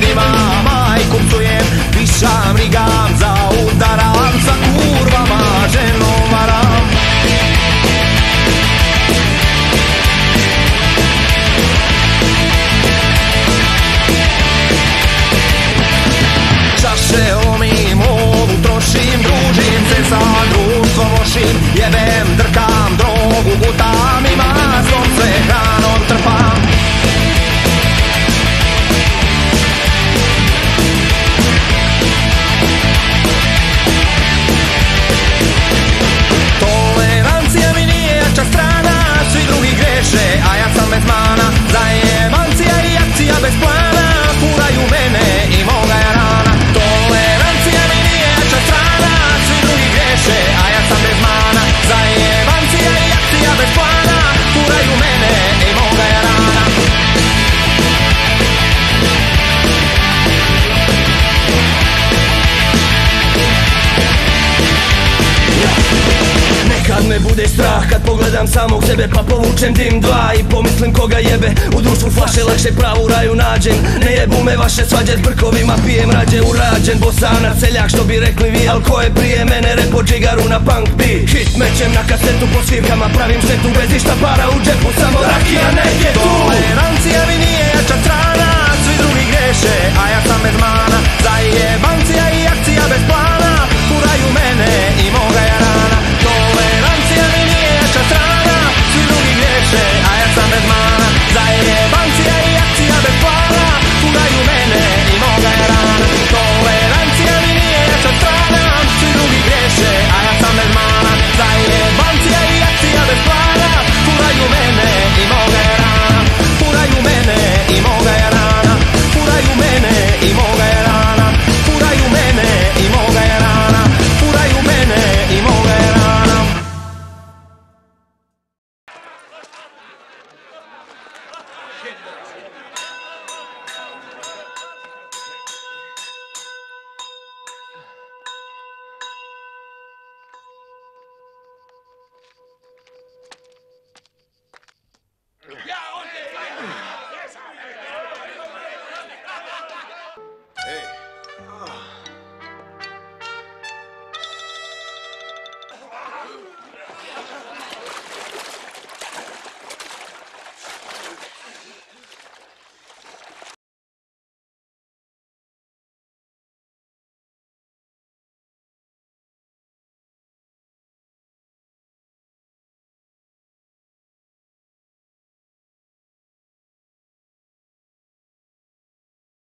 ljudima majku psujem, pišam, rigam, zaudaram, sa kurvama ženom varam. Čaše lomim, lovu trošim, družim se sa društvom lošim, jebem, drkam, drogu gutam i maznom sve hranom trpam. Tolerancija mi nije jača strana, svi drugi greše, a ja sam bez mana. Zajebancija i akcija bez plana, furaju mene i moga jarana. Tolerancija mi nije jača strana, svi drugi greše, a ja sam bez mana. Zajebancija i akcija bez plana, furaju mene i moga jarana. Nekad me bude strah kad pogledam samog sebe, pa povučem dim dva i pomislim koga jebe. U društvu flaše lakše pravu raju nađem, ne jebu me vaše svađe s brkovima, pijem rađe urađen bosanac, seljak što bi rekli vi, al ko je prije mene repo džigaru na punk beat. Hit mećem na kasetu po svirkama, pravim štetu bez išta para u džepu, samo rakija negdje tu. Tolerancija mi nije jača strana, svi drugi greše, a ja sam bez mana. Zajeba